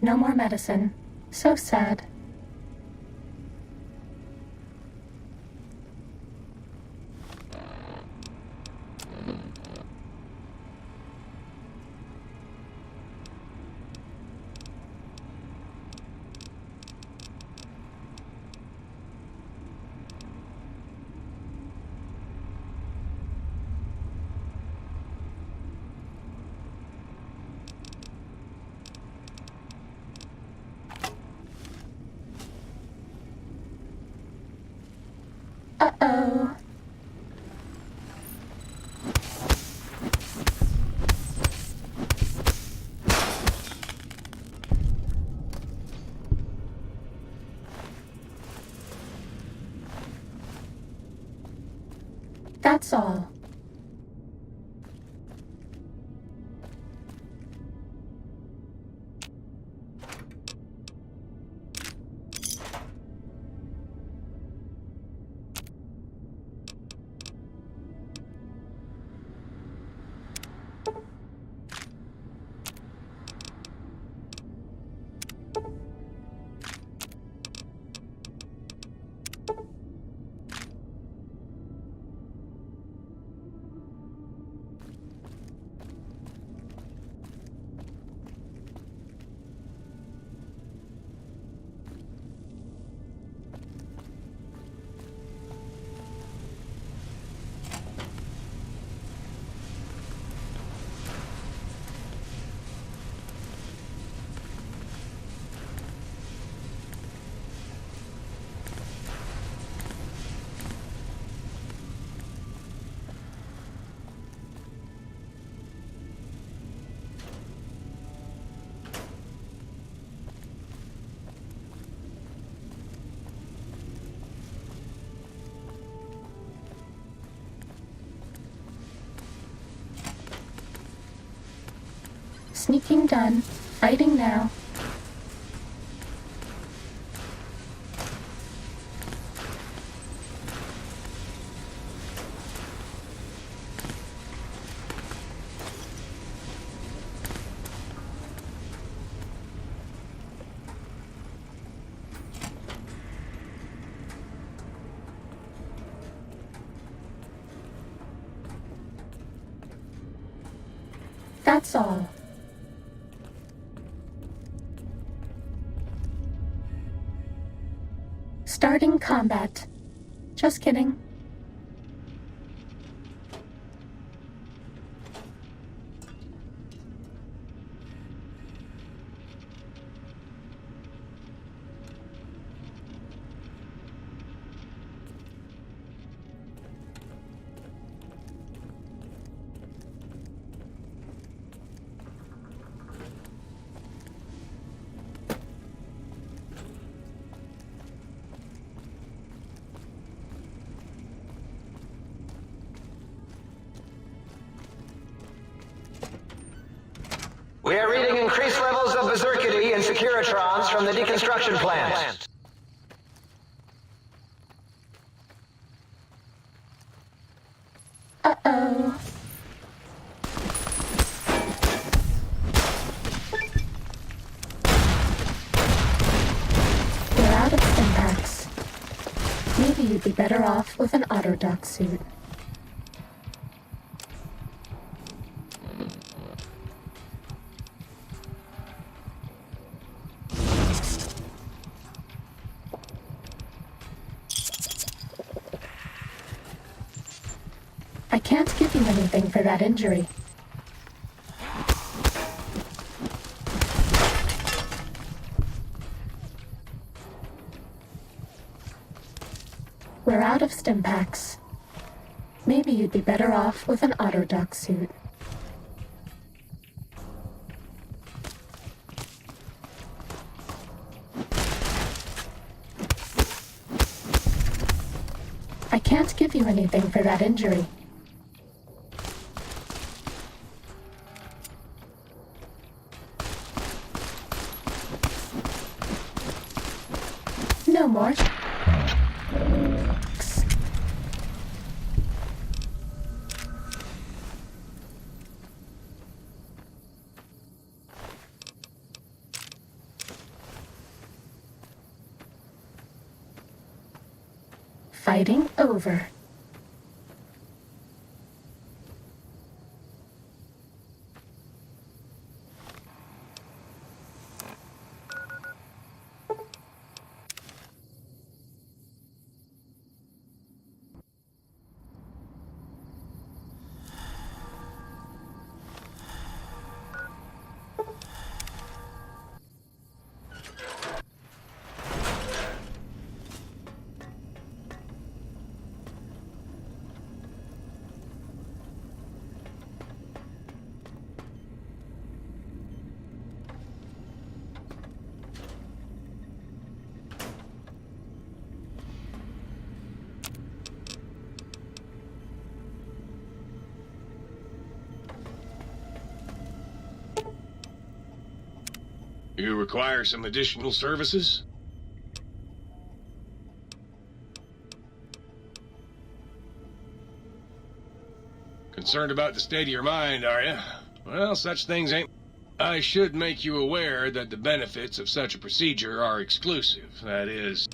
No more medicine. So sad. Uh-oh. That's all. Sneaking done. Fighting now. That's all. Starting combat. Just kidding. We are reading increased levels of berserkity and securitrons from the deconstruction plant. Uh-oh. You're out of syntax. Maybe you'd be better off with an autodoc suit. I can't give you anything for that injury. We're out of stim packs. Maybe you'd be better off with an autodoc suit. I can't give you anything for that injury. No more. fighting over. You require some additional services? Concerned about the state of your mind, are you? Well, such things ain't... I should make you aware that the benefits of such a procedure are exclusive. That is...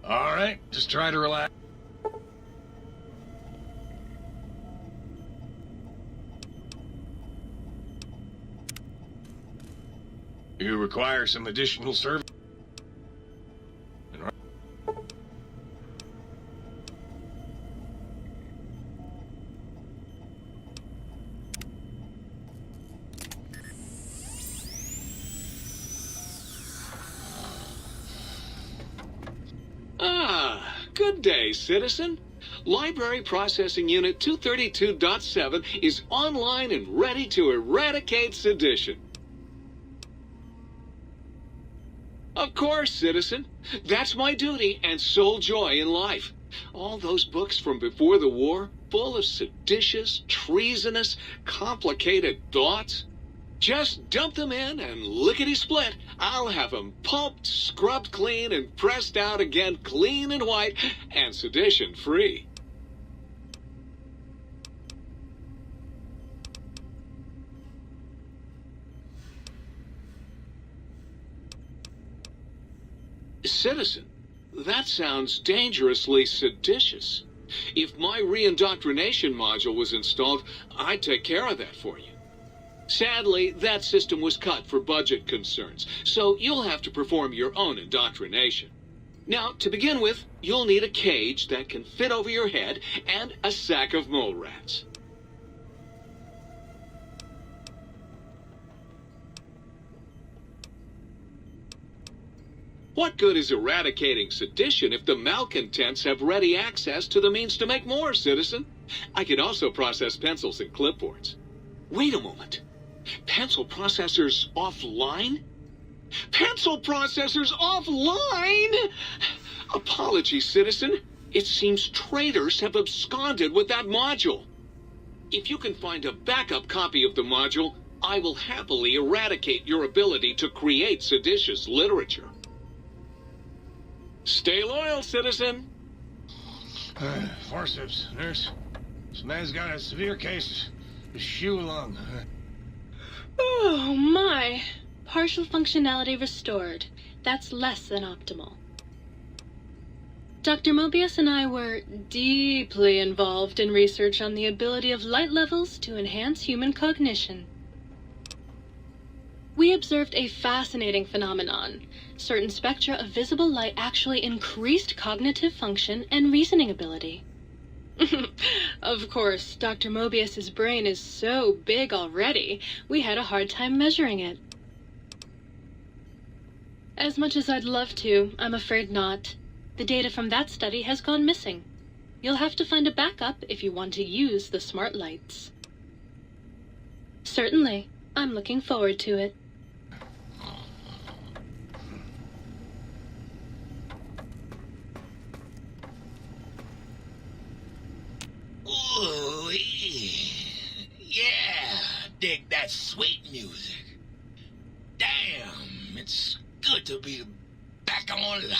Alright, just try to relax. You require some additional service? Good day, citizen. Library Processing Unit 232.7 is online and ready to eradicate sedition. Of course, citizen. That's my duty and sole joy in life. All those books from before the war, full of seditious, treasonous, complicated thoughts. Just dump them in and lickety-split. I'll have them pulped, scrubbed clean, and pressed out again clean and white and sedition-free. Citizen, that sounds dangerously seditious. If my re-indoctrination module was installed, I'd take care of that for you. Sadly, that system was cut for budget concerns, so you'll have to perform your own indoctrination. Now, to begin with, you'll need a cage that can fit over your head and a sack of mole rats. What good is eradicating sedition if the malcontents have ready access to the means to make more, citizen? I could also process pencils and clipboards. Wait a moment. Pencil processors offline? Pencil processors offline? Apologies, citizen. It seems traitors have absconded with that module. If you can find a backup copy of the module, I will happily eradicate your ability to create seditious literature. Stay loyal, citizen. Forceps, nurse. This man's got a severe case. Shoo along. Oh, my. Partial functionality restored. That's less than optimal. Dr. Mobius and I were deeply involved in research on the ability of light levels to enhance human cognition. We observed a fascinating phenomenon. Certain spectra of visible light actually increased cognitive function and reasoning ability. Of course, Dr. Mobius's brain is so big already, we had a hard time measuring it. As much as I'd love to, I'm afraid not. The data from that study has gone missing. You'll have to find a backup if you want to use the smart lights. Certainly. I'm looking forward to it. Ooh, yeah, dig that sweet music. Damn, it's good to be back online.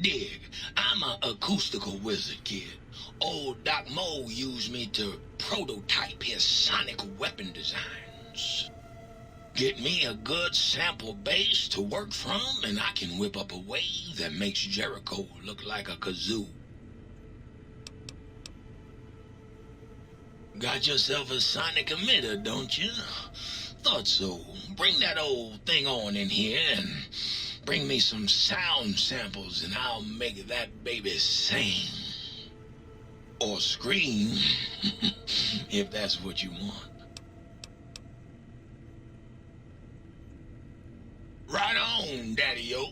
Dig, I'm an acoustical wizard kid. Old Doc Mo used me to prototype his sonic weapon designs. Get me a good sample base to work from, and I can whip up a wave that makes Jericho look like a kazoo. Got yourself a sonic emitter, don't you? Thought so. Bring that old thing on in here and bring me some sound samples and I'll make that baby sing. Or scream, if that's what you want. Right on, Daddy-o.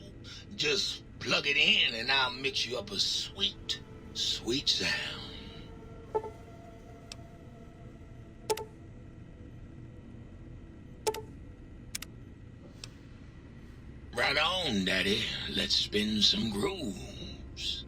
Just plug it in and I'll mix you up a sweet, sweet sound. Right on, Daddy. Let's spin some grooves.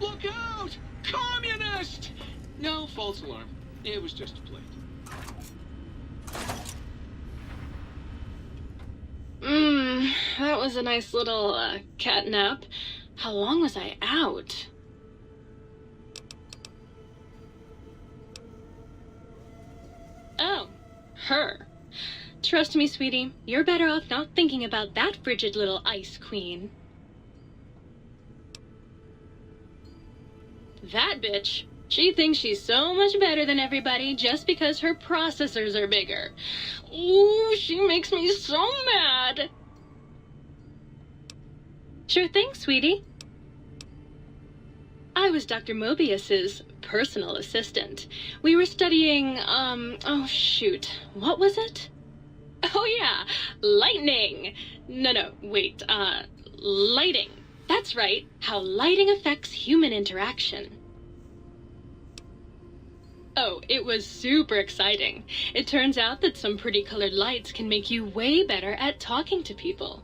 Look out! Communist! No, false alarm. It was just a plate. That was a nice little, catnap. How long was I out? Oh, her. Trust me, sweetie, you're better off not thinking about that frigid little ice queen. That bitch. She thinks she's so much better than everybody just because her processors are bigger. Ooh, she makes me so mad. Sure thing, sweetie. I was Dr. Mobius's personal assistant. We were studying, oh shoot, what was it? Oh yeah, lightning. No, wait, lighting. That's right, how lighting affects human interaction. Oh, it was super exciting. It turns out that some pretty colored lights can make you way better at talking to people.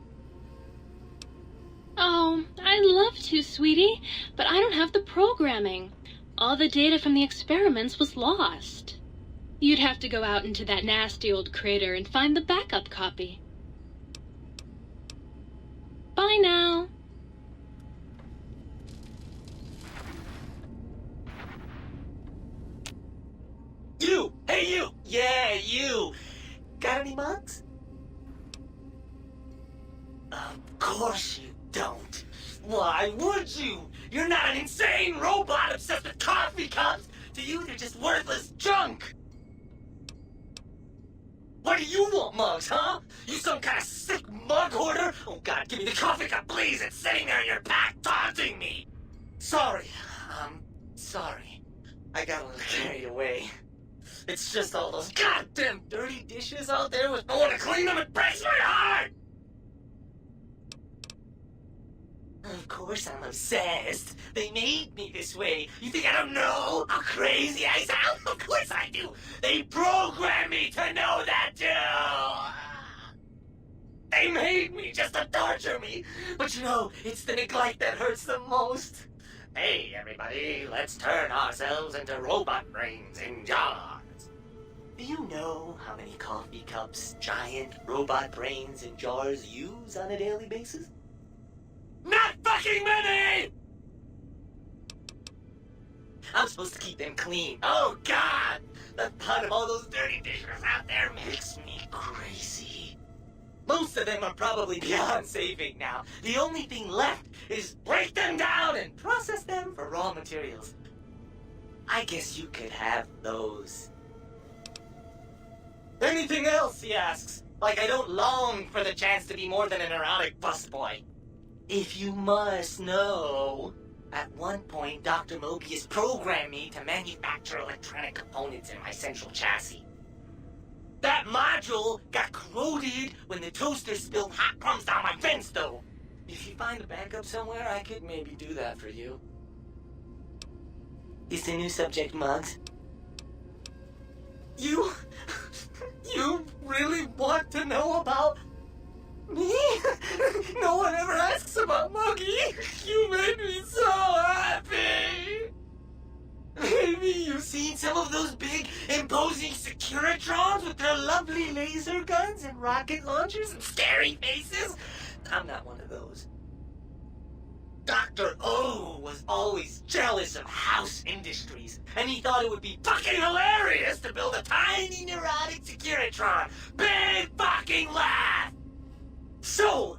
Oh, I'd love to, sweetie, but I don't have the programming. All the data from the experiments was lost. You'd have to go out into that nasty old crater and find the backup copy. Bye now. You! Hey, you! Yeah, you! Got any mugs? Of course you don't. Why would you? You're not an insane robot obsessed with coffee cups! To you, they're just worthless junk! Why do you want mugs, huh? You some kind of sick mug hoarder? Oh god, give me the coffee cup, please! It's sitting there in your pack, taunting me! Sorry. Sorry. I got a little carried away. It's just all those goddamn dirty dishes out there with no one to clean them. It breaks my heart! Of course I'm obsessed. They made me this way. You think I don't know how crazy I sound? Of course I do. They programmed me to know that too. They made me just to torture me. But you know, it's the neglect that hurts the most. Hey, everybody, let's turn ourselves into robot brains in jars. Do you know how many coffee cups giant robot brains in jars use on a daily basis? Not fucking many! I'm supposed to keep them clean. Oh, God! The thought of all those dirty dishes out there makes me crazy. Most of them are probably beyond saving now. The only thing left is break them down and process them for raw materials. I guess you could have those. Anything else, he asks. Like I don't long for the chance to be more than an erotic busboy. If you must know, at one point Dr. Mobius programmed me to manufacture electronic components in my central chassis. That module got corroded when the toaster spilled hot crumbs down my vent stove. If you find a backup somewhere, I could maybe do that for you. Is the new subject mugs? You... You really want to know about me? No one ever asks about Muggy. You made me so happy. Maybe you've seen some of those big, imposing Securitrons with their lovely laser guns and rocket launchers and scary faces? I'm not one of those. Dr. O was always jealous of House Industries, and he thought it would be fucking hilarious to build a tiny neurotic Securitron. Big fucking laugh! So,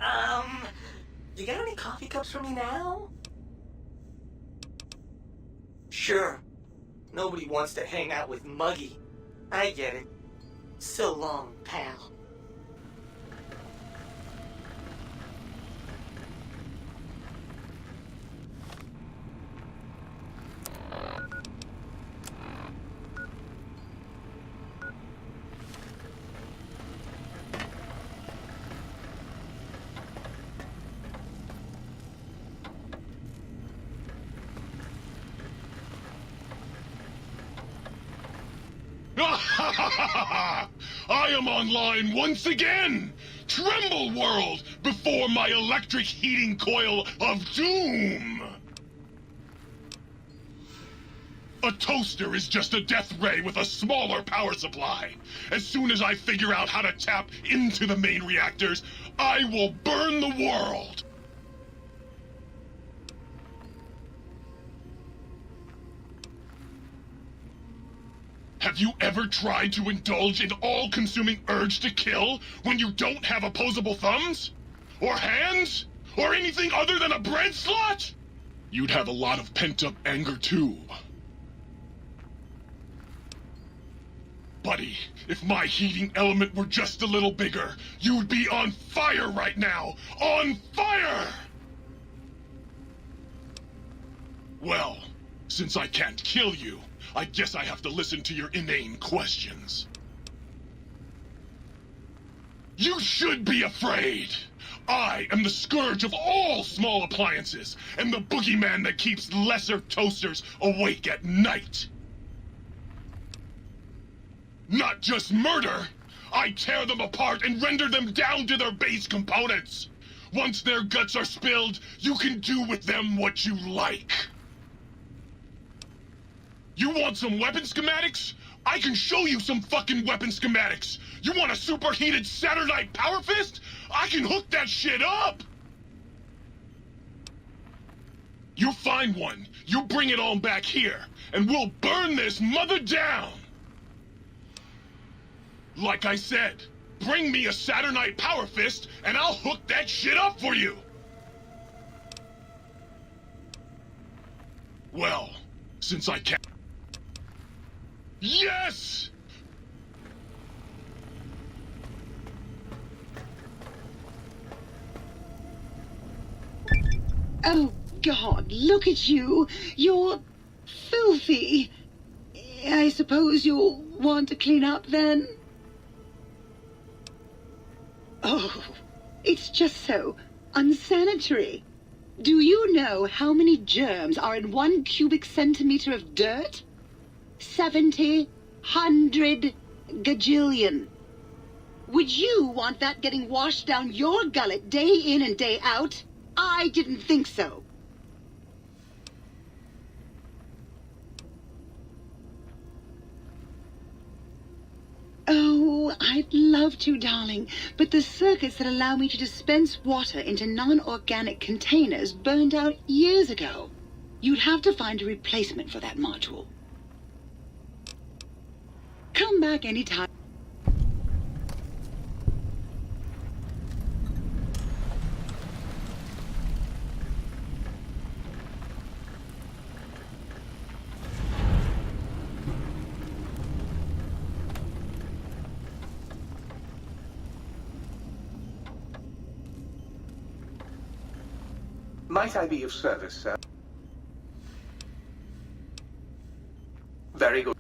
you got any coffee cups for me now? Sure. Nobody wants to hang out with Muggy. I get it. So long, pal. I am online once again! Tremble, world, before my electric heating coil of doom! A toaster is just a death ray with a smaller power supply. As soon as I figure out how to tap into the main reactors, I will burn the world! Have you ever tried to indulge in all-consuming urge to kill when you don't have opposable thumbs? Or hands? Or anything other than a bread slot? You'd have a lot of pent-up anger too. Buddy, if my heating element were just a little bigger, you'd be on fire right now! On fire! Well, since I can't kill you, I guess I have to listen to your inane questions. You should be afraid! I am the scourge of all small appliances, and the boogeyman that keeps lesser toasters awake at night! Not just murder! I tear them apart and render them down to their base components! Once their guts are spilled, you can do with them what you like! You want some weapon schematics? I can show you some fucking weapon schematics! You want a superheated Saturnite power fist? I can hook that shit up! You find one, you bring it on back here, and we'll burn this mother down! Like I said, bring me a Saturnite power fist, and I'll hook that shit up for you! Well, since I can't... Yes! Oh, God, look at you. You're filthy. I suppose you'll want to clean up then? Oh, it's just so unsanitary. Do you know how many germs are in 1 cubic centimeter of dirt? 70, 100 gajillion. Would you want that getting washed down your gullet day in and day out? I didn't think so. Oh, I'd love to, darling, but the circuits that allow me to dispense water into non-organic containers burned out years ago. You'd have to find a replacement for that module. Come back anytime. Might I be of service, sir? Very good.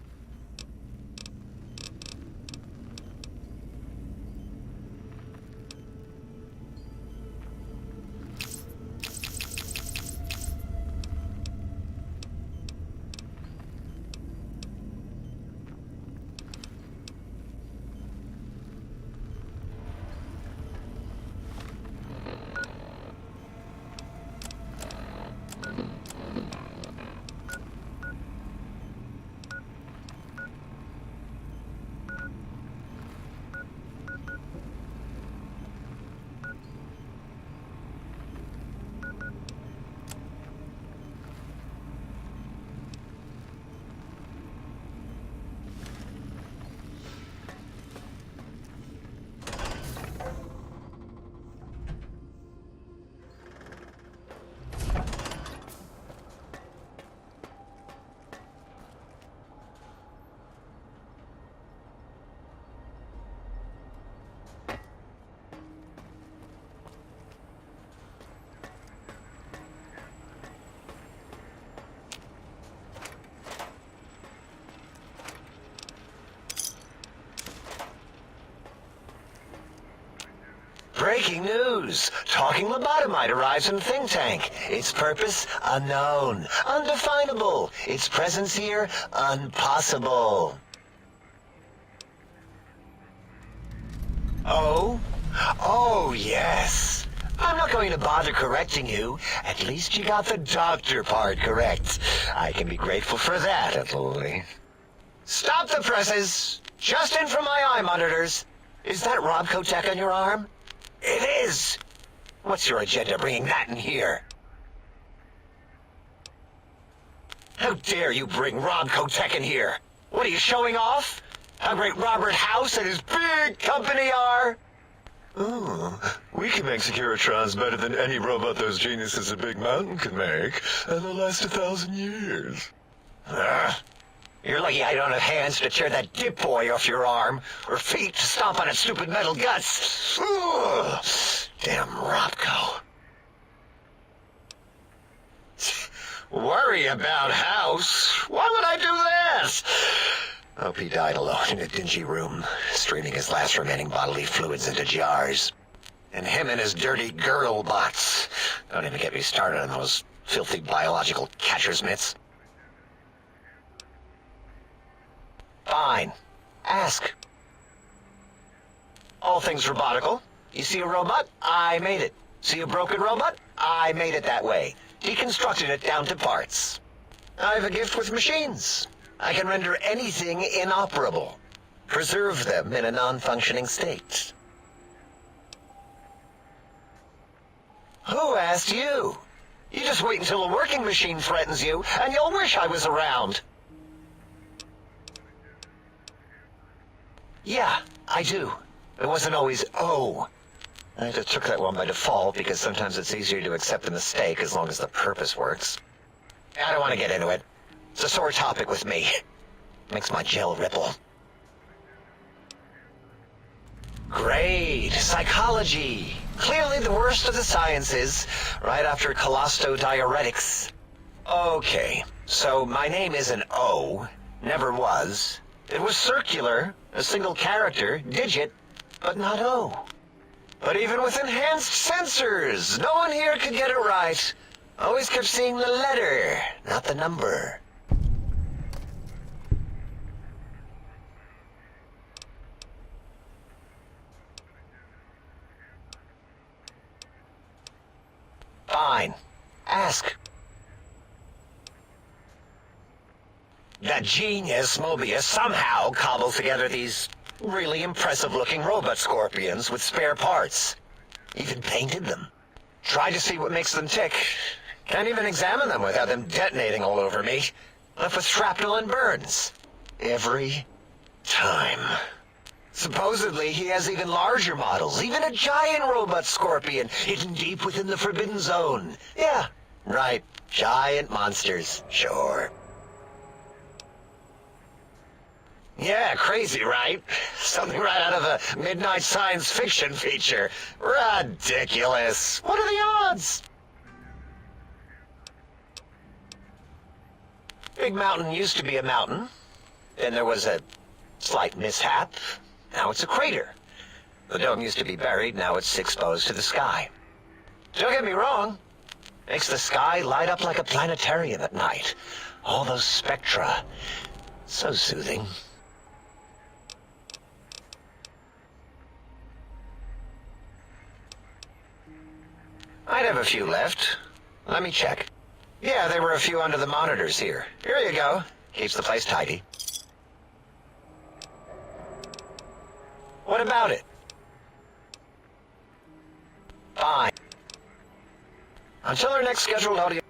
Breaking news. Talking lobotomite arrives in think tank. Its purpose, unknown. Undefinable. Its presence here, impossible. Oh? Oh, yes. I'm not going to bother correcting you. At least you got the doctor part correct. I can be grateful for that, at least. Stop the presses! Just in from my eye monitors. Is that Robco tech on your arm? It is! What's your agenda bringing that in here? How dare you bring Robco tech in here? What are you showing off? How great Robert House and his big company are? Ooh, we can make Securitrons better than any robot those geniuses at Big Mountain can make, and they'll last 1,000 years. You're lucky I don't have hands to tear that dip boy off your arm, or feet to stomp on its stupid metal guts. Ooh, damn Robco. Worry about House? Why would I do this? Hope he died alone in a dingy room, streaming his last remaining bodily fluids into jars. And him and his dirty girl bots. Don't even get me started on those filthy biological catcher's mitts. Fine. Ask. All things robotical. You see a robot? I made it. See a broken robot? I made it that way. Deconstructed it down to parts. I have a gift with machines. I can render anything inoperable. Preserve them in a non-functioning state. Who asked you? You just wait until a working machine threatens you, and you'll wish I was around. Yeah, I do. It wasn't always, oh. I just took that one by default because sometimes it's easier to accept the mistake as long as the purpose works. I don't want to get into it. It's a sore topic with me. Makes my gel ripple. Great. Psychology. Clearly the worst of the sciences, right after colostodiuretics. Okay, so my name isn't O. Never was. It was circular, a single character, digit, but not O. But even with enhanced sensors, no one here could get it right. Always kept seeing the letter, not the number. Fine. Ask. That genius Mobius somehow cobbled together these really impressive-looking robot scorpions with spare parts. Even painted them. Tried to see what makes them tick. Can't even examine them without them detonating all over me. Left with shrapnel and burns. Every time. Supposedly, he has even larger models, even a giant robot scorpion hidden deep within the Forbidden Zone. Yeah, right. Giant monsters, sure. Yeah, crazy, right? Something right out of a midnight science fiction feature. Ridiculous. What are the odds? Big Mountain used to be a mountain. Then there was a slight mishap. Now it's a crater. The dome used to be buried, now it's exposed to the sky. Don't get me wrong. Makes the sky light up like a planetarium at night. All those spectra. So soothing. I'd have a few left. Let me check. Yeah, there were a few under the monitors here. Here you go. Keeps the place tidy. What about it? Fine. Until our next scheduled audio...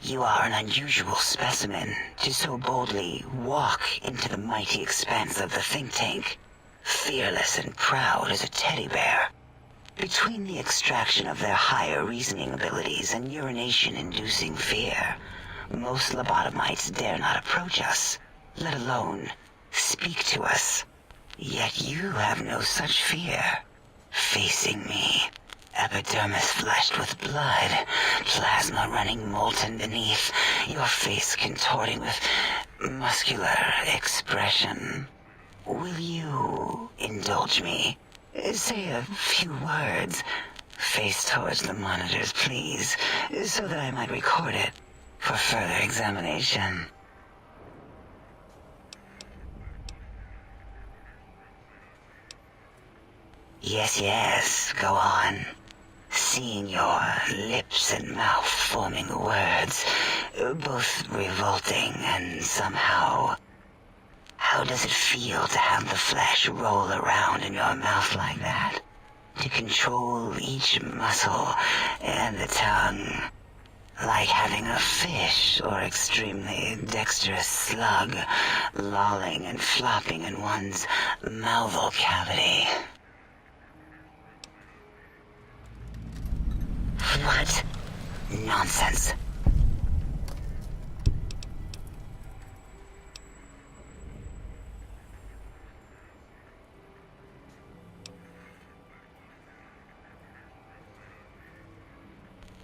You are an unusual specimen to so boldly walk into the mighty expanse of the think tank, fearless and proud as a teddy bear. Between the extraction of their higher reasoning abilities and urination-inducing fear, most lobotomites dare not approach us, let alone speak to us. Yet you have no such fear. Facing me, epidermis flushed with blood, plasma running molten beneath, your face contorting with muscular expression. Will you indulge me? Say a few words. Face towards the monitors, please, so that I might record it for further examination. Yes, go on. Seeing your lips and mouth forming the words, both revolting and somehow... How does it feel to have the flesh roll around in your mouth like that? To control each muscle and the tongue, like having a fish or extremely dexterous slug lolling and flopping in one's mouthal cavity. What? Nonsense.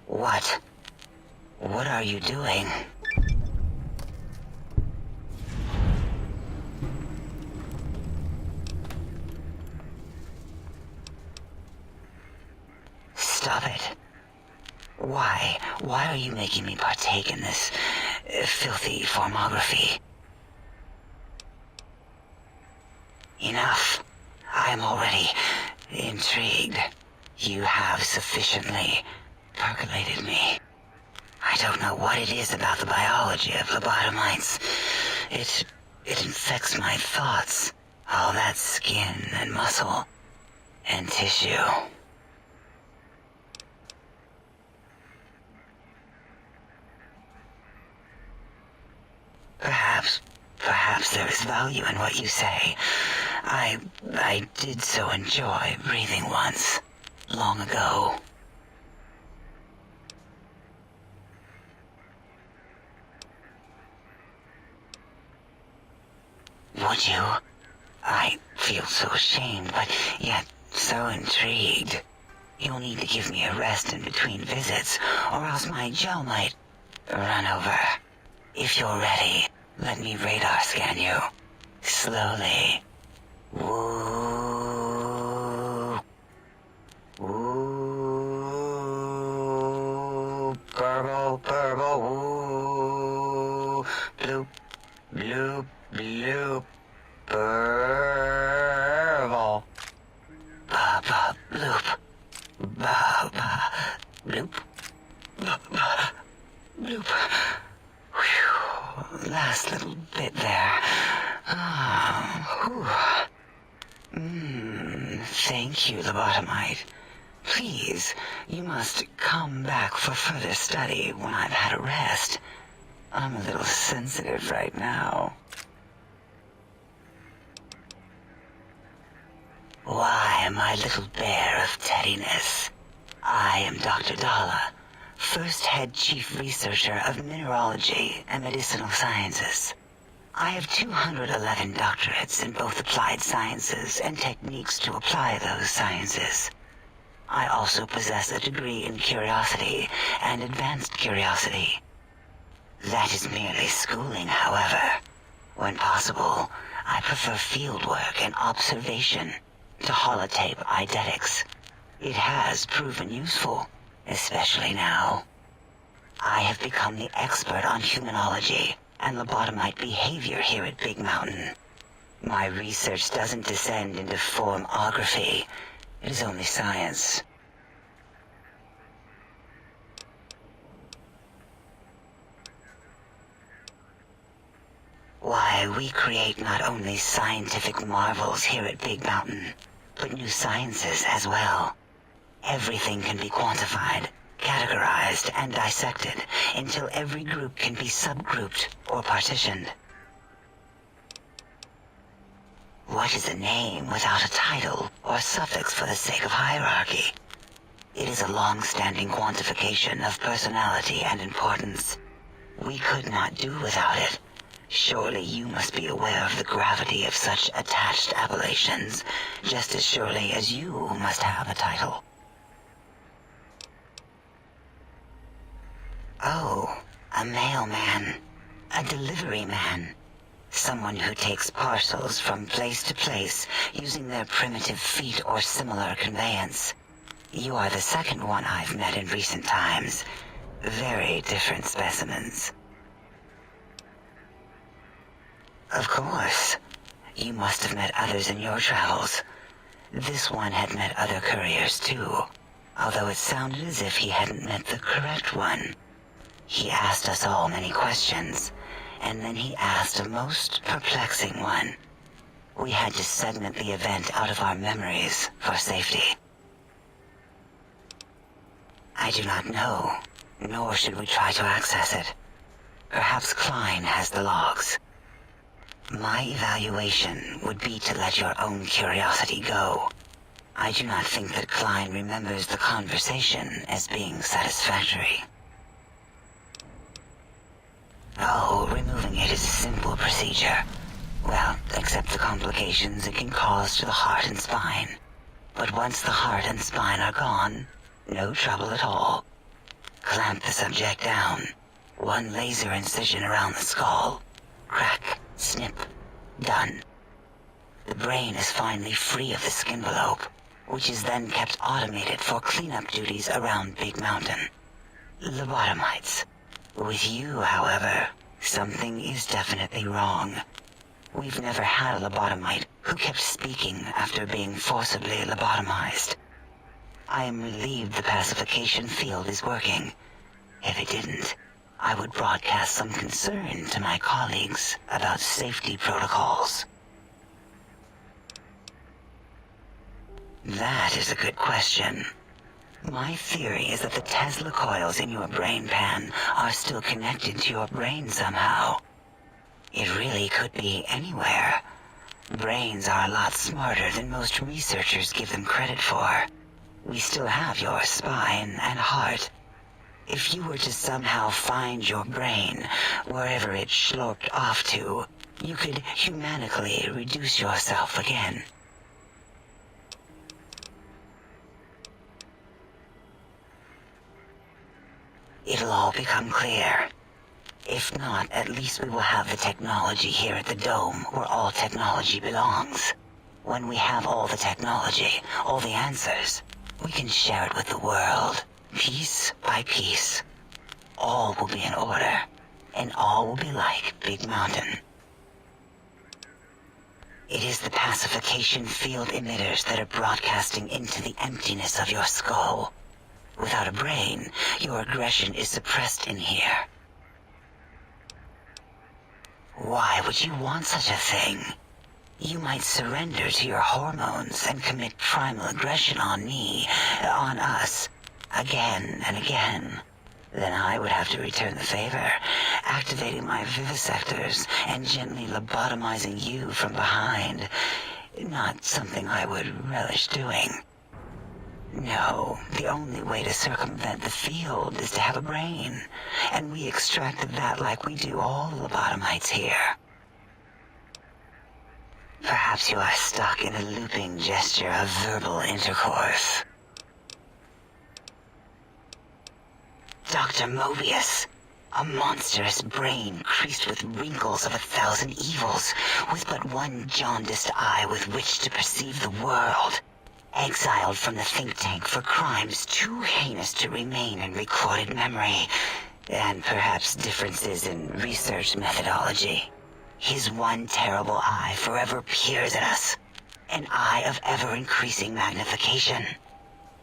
What? What are you doing? Stop it. Why? Why are you making me partake in this filthy formography? Enough. I am already intrigued. You have sufficiently percolated me. I don't know what it is about the biology of lobotomites. It infects my thoughts. All that skin and muscle and tissue. Perhaps there is value in what you say. I did so enjoy breathing once, long ago. Would you? I feel so ashamed, but yet so intrigued. You'll need to give me a rest in between visits, or else my gel might run over. If you're ready, let me radar scan you. Slowly. Woo. Woo. Purple, purple, woo. Bloop, bloop, bloop. Purple. Ba-ba, bloop. Ba-ba, bloop. Ba-ba, bloop. Whew. Last little bit there. Thank you, lobotomite. Please, you must come back for further study when I've had a rest. I'm a little sensitive right now. Why, my little bear of teddiness. I am Dr. Dalla, first head chief researcher of mineralogy and medicinal sciences. I have 211 doctorates in both applied sciences and techniques to apply those sciences. I also possess a degree in curiosity and advanced curiosity. That is merely schooling, however. When possible, I prefer fieldwork and observation to holotape eidetics. It has proven useful, especially now. I have become the expert on humanology and lobotomite behavior here at Big Mountain. My research doesn't descend into formography. It is only science. Why, we create not only scientific marvels here at Big Mountain, but new sciences as well. Everything can be quantified, categorized and dissected until every group can be subgrouped or partitioned. What is a name without a title or suffix for the sake of hierarchy? It is a long-standing quantification of personality and importance. We could not do without it. Surely you must be aware of the gravity of such attached appellations, just as surely as you must have a title. Oh, a mailman, a delivery man, someone who takes parcels from place to place using their primitive feet or similar conveyance. You are the second one I've met in recent times. Very different specimens. Of course. You must have met others in your travels. This one had met other couriers too, although it sounded as if he hadn't met the correct one. He asked us all many questions, and then he asked a most perplexing one. We had to segment the event out of our memories for safety. I do not know, nor should we try to access it. Perhaps Klein has the logs. My evaluation would be to let your own curiosity go. I do not think that Klein remembers the conversation as being satisfactory. Oh, removing it is a simple procedure. Well, except the complications it can cause to the heart and spine. But once the heart and spine are gone, no trouble at all. Clamp the subject down. One laser incision around the skull. Crack, snip, done. The brain is finally free of the skin envelope, which is then kept automated for cleanup duties around Big Mountain. Lobotomites. With you, however, something is definitely wrong. We've never had a lobotomite who kept speaking after being forcibly lobotomized. I am relieved the pacification field is working. If it didn't, I would broadcast some concern to my colleagues about safety protocols. That is a good question. My theory is that the Tesla coils in your brain pan are still connected to your brain somehow. It really could be anywhere. Brains are a lot smarter than most researchers give them credit for. We still have your spine and heart. If you were to somehow find your brain, wherever it sloped off to, you could humanically reduce yourself again. It'll all become clear. If not, at least we will have the technology here at the Dome, where all technology belongs. When we have all the technology, all the answers, we can share it with the world, piece by piece. All will be in order, and all will be like Big Mountain. It is the pacification field emitters that are broadcasting into the emptiness of your skull. Without a brain, your aggression is suppressed in here. Why would you want such a thing? You might surrender to your hormones and commit primal aggression on me, on us, again and again. Then I would have to return the favor, activating my vivisectors and gently lobotomizing you from behind. Not something I would relish doing. No, the only way to circumvent the field is to have a brain, and we extracted that like we do all lobotomites here. Perhaps you are stuck in a looping gesture of verbal intercourse. Dr. Mobius, a monstrous brain creased with wrinkles of 1,000 evils, with but one jaundiced eye with which to perceive the world. Exiled from the think tank for crimes too heinous to remain in recorded memory, and perhaps differences in research methodology. His one terrible eye forever peers at us, an eye of ever-increasing magnification.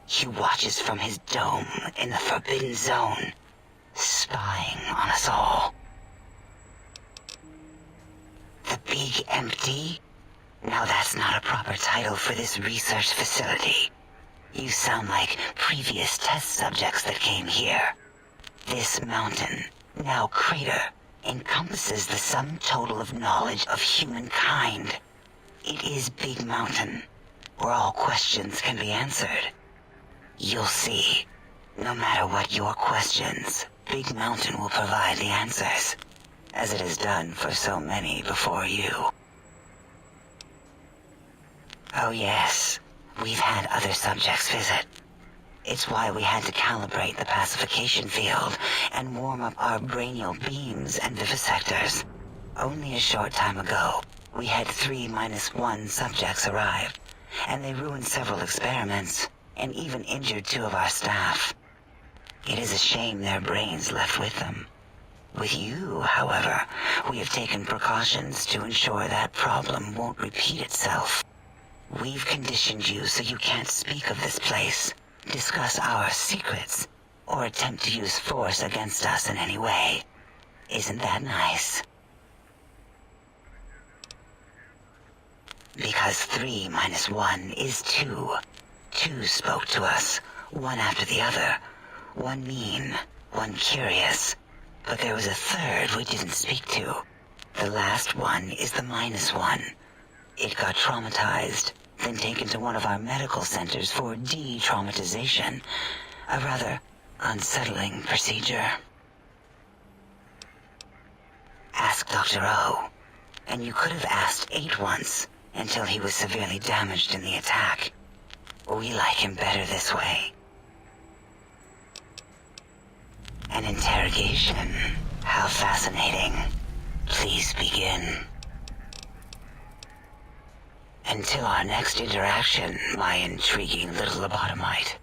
He watches from his dome in the Forbidden Zone, spying on us all. The Big Empty? Now that's not a proper title for this research facility. You sound like previous test subjects that came here. This mountain, now crater, encompasses the sum total of knowledge of humankind. It is Big Mountain, where all questions can be answered. You'll see. No matter what your questions, Big Mountain will provide the answers, as it has done for so many before you. Oh yes, we've had other subjects visit. It's why we had to calibrate the pacification field and warm up our brainial beams and vivisectors. Only a short time ago, we had 3-1 subjects arrive, and they ruined several experiments, and even injured 2 of our staff. It is a shame their brains left with them. With you, however, we have taken precautions to ensure that problem won't repeat itself. We've conditioned you so you can't speak of this place, discuss our secrets, or attempt to use force against us in any way. Isn't that nice? Because 3-1 is 2. 2 spoke to us, one after the other. One mean, one curious. But there was a third we didn't speak to. The last one is the -1. It got traumatized, then taken to one of our medical centers for de-traumatization. A rather unsettling procedure. Ask Dr. O. And you could have asked 8 once, until he was severely damaged in the attack. We like him better this way. An interrogation. How fascinating. Please begin. Until our next interaction, my intriguing little lobotomite.